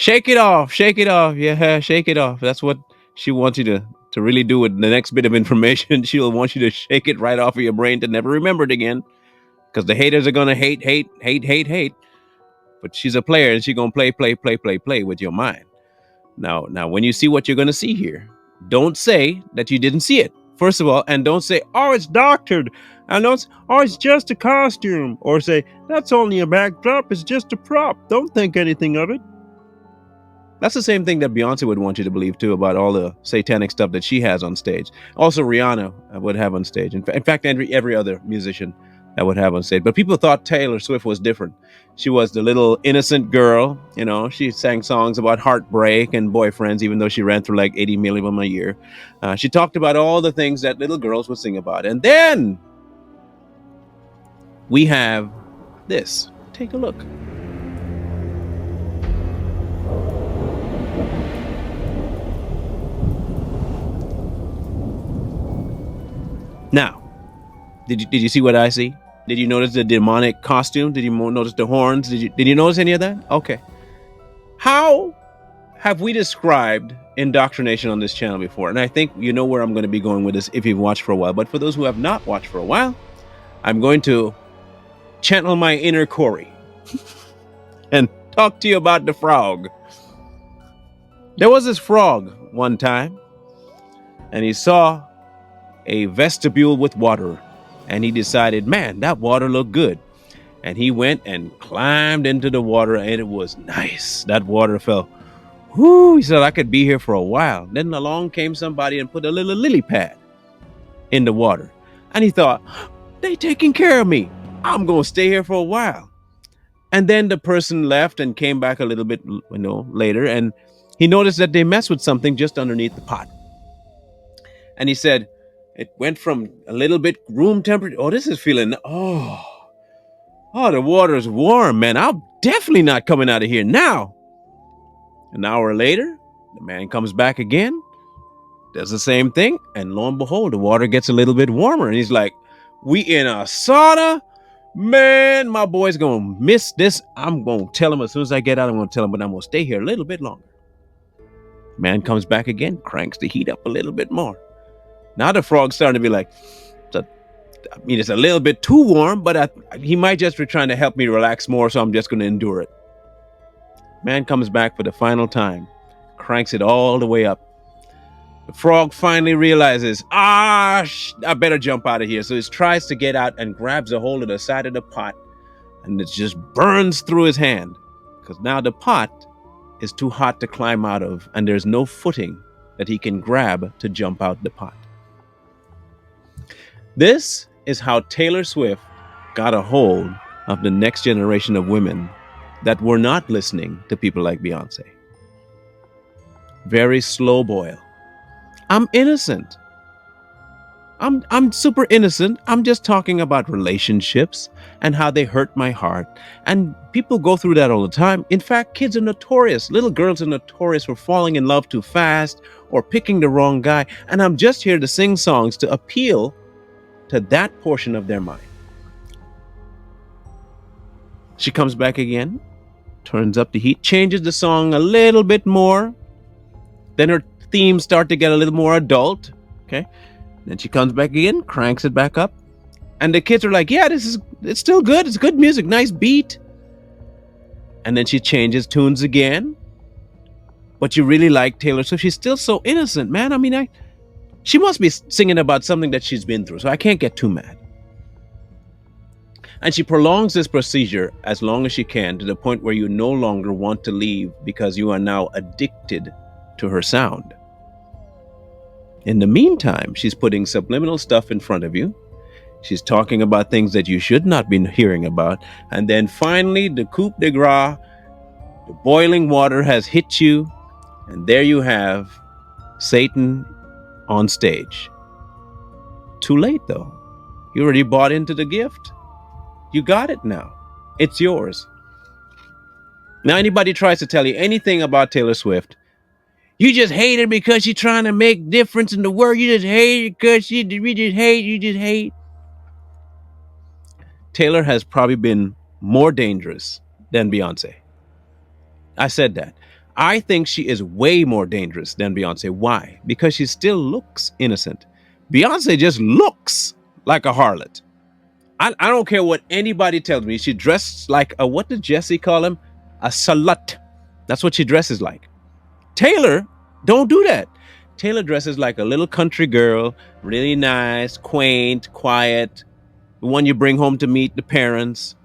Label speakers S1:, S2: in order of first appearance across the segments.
S1: Shake it off, shake it off. Yeah, shake it off. That's what she wants you to really do with the next bit of information. She'll want you to shake it right off of your brain to never remember it again. Because the haters are gonna hate, hate, hate, hate, hate. But she's a player and she's gonna play, play, play, play, play with your mind. Now, when you see what you're gonna see here, don't say that you didn't see it. First of all, and don't say, "Oh, it's doctored," and don't say, "Oh, it's just a costume," or say, "That's only a backdrop. It's just a prop. Don't think anything of it." That's the same thing that Beyonce would want you to believe too about all the satanic stuff that she has on stage. Also, Rihanna would have on stage. In fact, every other musician that would have on stage. But people thought Taylor Swift was different. She was the little innocent girl. You know, she sang songs about heartbreak and boyfriends, even though she ran through like 80 million of them a year. She talked about all the things that little girls would sing about. And then we have this. Take a look. Now, did you see what I see? Did you notice the demonic costume? Did you notice the horns? Did you notice any of that? Okay. How have we described indoctrination on this channel before? And I think you know where I'm going to be going with this if you've watched for a while. But for those who have not watched for a while, I'm going to channel my inner Corey and talk to you about the frog. There was this frog one time, and he saw a vestibule with water, and he decided, man, that water looked good. And he went and climbed into the water, and it was nice. That water felt, whoo, he said, I could be here for a while. Then along came somebody and put a little lily pad in the water. And he thought, they taking care of me. I'm going to stay here for a while. And then the person left and came back a little bit, later, and he noticed that they messed with something just underneath the pot. And he said, it went from a little bit room temperature. Oh, this is feeling, the water's warm, man. I'm definitely not coming out of here now. An hour later, the man comes back again, does the same thing, and lo and behold, the water gets a little bit warmer. And he's like, we in a sauna? Man, my boy's going to miss this. I'm going to tell him as soon as I get out, I'm going to tell him, but I'm going to stay here a little bit longer. Man comes back again, cranks the heat up a little bit more. Now the frog's starting to be like, it's a little bit too warm, but he might just be trying to help me relax more, so I'm just going to endure it. Man comes back for the final time, cranks it all the way up. The frog finally realizes, I better jump out of here. So he tries to get out and grabs a hold of the side of the pot, and it just burns through his hand, because now the pot is too hot to climb out of, and there's no footing that he can grab to jump out the pot. This is how Taylor Swift got a hold of the next generation of women that were not listening to people like Beyonce. Very slow boil. I'm innocent. I'm super innocent. I'm just talking about relationships and how they hurt my heart. And people go through that all the time. In fact, kids are notorious. Little girls are notorious for falling in love too fast or picking the wrong guy. And I'm just here to sing songs to appeal to that portion of their mind. She comes back again, turns up the heat, changes the song a little bit more. Then her themes start to get a little more adult. Okay. Then she comes back again, cranks it back up. And the kids are like, yeah, it's still good. It's good music, nice beat. And then she changes tunes again. But you really like Taylor Swift. She's still so innocent, man. I mean, she must be singing about something that she's been through, so I can't get too mad. And she prolongs this procedure as long as she can, to the point where you no longer want to leave because you are now addicted to her sound. In the meantime, she's putting subliminal stuff in front of you. She's talking about things that you should not be hearing about. And then finally, the coup de grace, the boiling water has hit you, and there you have Satan on stage. Too late, though. You already bought into the gift. You got it now. It's yours. Now, anybody tries to tell you anything about Taylor Swift, you just hate her because she's trying to make difference in the world. You just hate her because you just hate. Taylor has probably been more dangerous than Beyonce. I said that. I think she is way more dangerous than Beyonce. Why? Because she still looks innocent. Beyonce just looks like a harlot. I don't care what anybody tells me. She dressed like a, what did Jesse call him? A slut. That's what she dresses like. Taylor, don't do that. Taylor dresses like a little country girl, really nice, quaint, quiet, the one you bring home to meet the parents.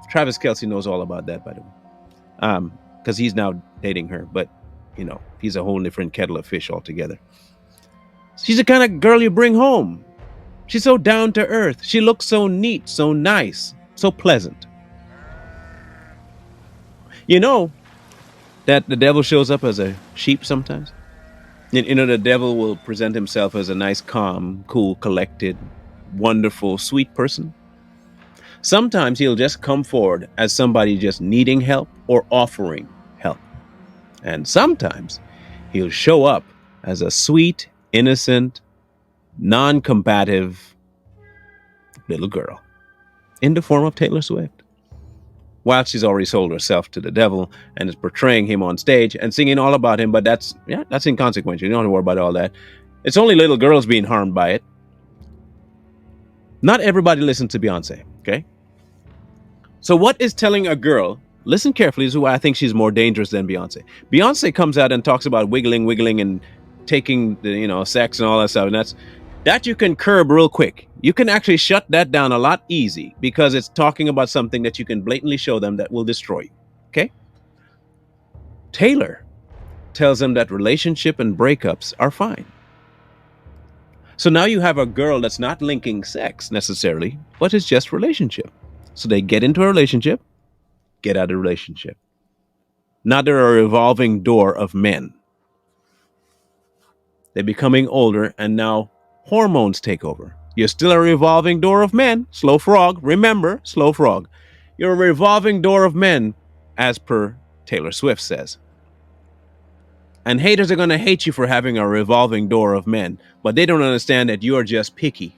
S1: Travis Kelce knows all about that, by the way, because he's now dating her. But he's a whole different kettle of fish altogether. She's the kind of girl you bring home. She's so down to earth. She looks so neat, so nice, so pleasant. You know that the devil shows up as a sheep sometimes? The devil will present himself as a nice, calm, cool, collected, wonderful, sweet person. Sometimes he'll just come forward as somebody just needing help or offering help. And sometimes he'll show up as a sweet, innocent, non-combative little girl in the form of Taylor Swift. While she's already sold herself to the devil and is portraying him on stage and singing all about him, but that's inconsequential. You don't have to worry about all that. It's only little girls being harmed by it. Not everybody listens to Beyonce, okay? So what is telling a girl, listen carefully, this is why I think she's more dangerous than Beyonce. Beyonce comes out and talks about wiggling, and taking the, sex and all that stuff, and that you can curb real quick. You can actually shut that down a lot easy because it's talking about something that you can blatantly show them that will destroy you. Okay? Taylor tells them that relationship and breakups are fine. So now you have a girl that's not linking sex necessarily, but it's just relationship. So they get into a relationship, get out of the relationship. Now they're a revolving door of men. They're becoming older, and now hormones take over. You're still a revolving door of men. Slow frog. Remember, slow frog. You're a revolving door of men, as per Taylor Swift says. And haters are going to hate you for having a revolving door of men, but they don't understand that you are just picky.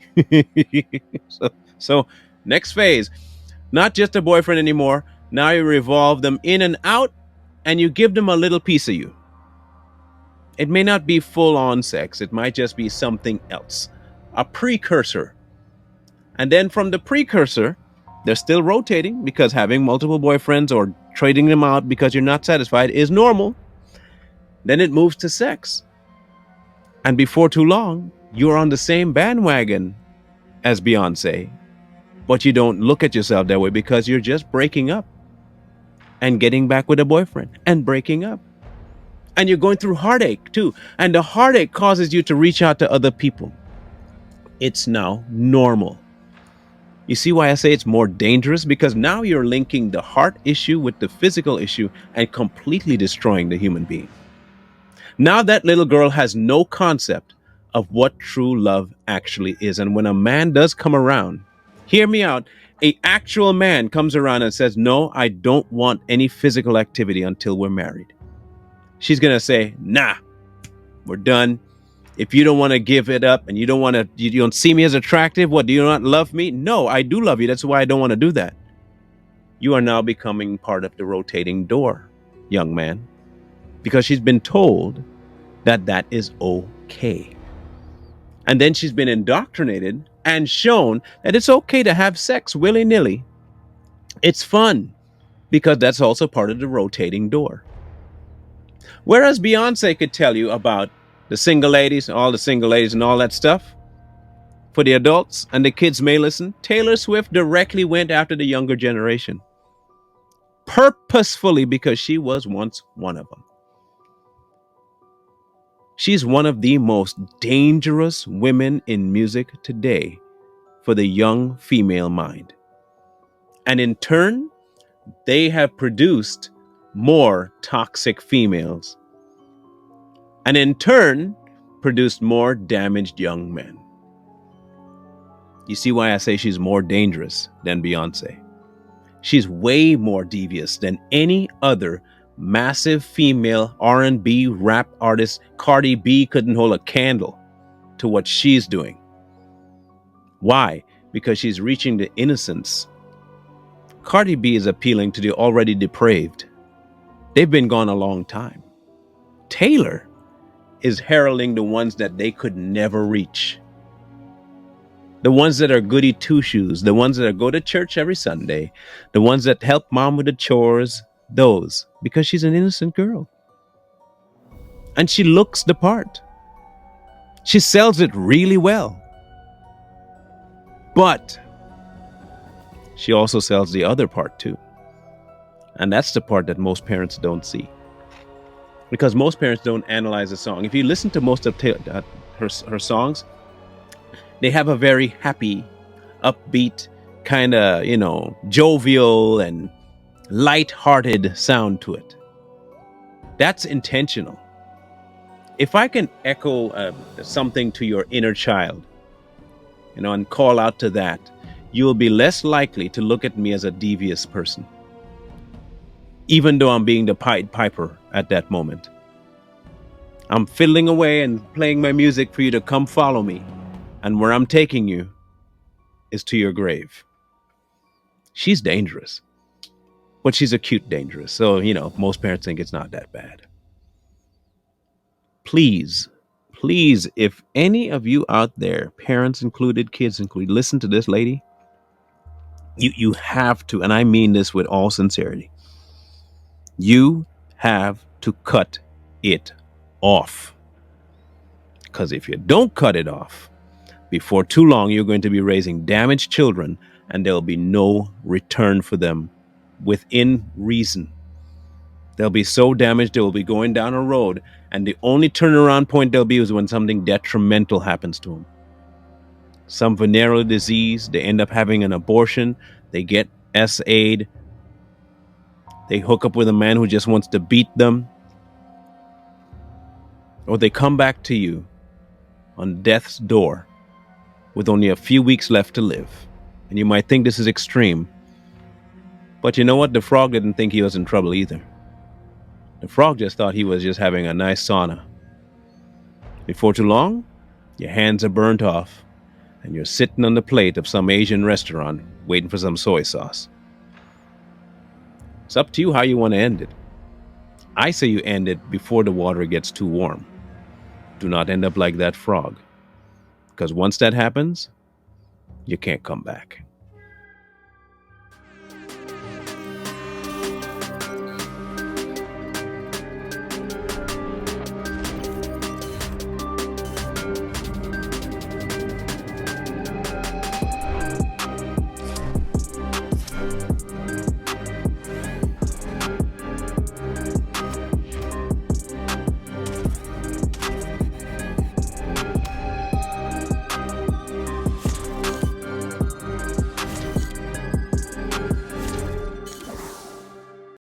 S1: So next phase, not just a boyfriend anymore. Now you revolve them in and out, and you give them a little piece of you. It may not be full-on sex. It might just be something else, a precursor. And then from the precursor, they're still rotating because having multiple boyfriends or trading them out because you're not satisfied is normal. Then it moves to sex. And before too long, you're on the same bandwagon as Beyonce, but you don't look at yourself that way because you're just breaking up and getting back with a boyfriend and breaking up. And you're going through heartache too. And the heartache causes you to reach out to other people. It's now normal. You see why I say it's more dangerous? Because now you're linking the heart issue with the physical issue and completely destroying the human being. Now that little girl has no concept of what true love actually is. And when a man does come around, hear me out, an actual man comes around and says, no, I don't want any physical activity until we're married. She's going to say, nah, we're done. If you don't want to give it up and you don't see me as attractive, what, do you not love me? No, I do love you. That's why I don't want to do that. You are now becoming part of the rotating door, young man, because she's been told that that is okay. And then she's been indoctrinated and shown that it's okay to have sex willy-nilly. It's fun because that's also part of the rotating door. Whereas Beyonce could tell you about the single ladies, all the single ladies and all that stuff for the adults, and the kids may listen, Taylor Swift directly went after the younger generation. Purposefully, because she was once one of them. She's one of the most dangerous women in music today for the young female mind. And in turn, they have produced more toxic females. And in turn, produced more damaged young men. You see why I say she's more dangerous than Beyonce. She's way more devious than any other massive female R&B rap artist. Cardi B couldn't hold a candle to what she's doing. Why? Because she's reaching the innocence. Cardi B is appealing to the already depraved. They've been gone a long time. Taylor is heralding the ones that they could never reach. The ones that are goody two shoes, the ones that go to church every Sunday, the ones that help mom with the chores, those, because she's an innocent girl. And she looks the part. She sells it really well. But she also sells the other part too. And that's the part that most parents don't see. Because most parents don't analyze a song. If you listen to most of her songs, they have a very happy, upbeat, kind of, jovial and light-hearted sound to it. That's intentional. If I can echo something to your inner child, and call out to that, you will be less likely to look at me as a devious person, even though I'm being the Pied Piper at that moment. I'm fiddling away and playing my music for you to come follow me. And where I'm taking you is to your grave. She's dangerous. But she's a cute dangerous. So, most parents think it's not that bad. Please, if any of you out there, parents included, kids included, listen to this lady. You have to, and I mean this with all sincerity, you have to cut it off. Because if you don't cut it off, before too long, you're going to be raising damaged children, and there'll be no return for them within reason. They'll be so damaged, they will be going down a road, and the only turnaround point there'll be is when something detrimental happens to them. Some venereal disease, they end up having an abortion, they get SA'd, they hook up with a man who just wants to beat them, or they come back to you on death's door with only a few weeks left to live. And you might think this is extreme, but you know what? The frog didn't think he was in trouble either. The frog just thought he was just having a nice sauna. Before too long, your hands are burnt off, and you're sitting on the plate of some Asian restaurant waiting for some soy sauce. It's up to you how you want to end it. I say you end it before the water gets too warm. Do not end up like that frog. Because once that happens, you can't come back.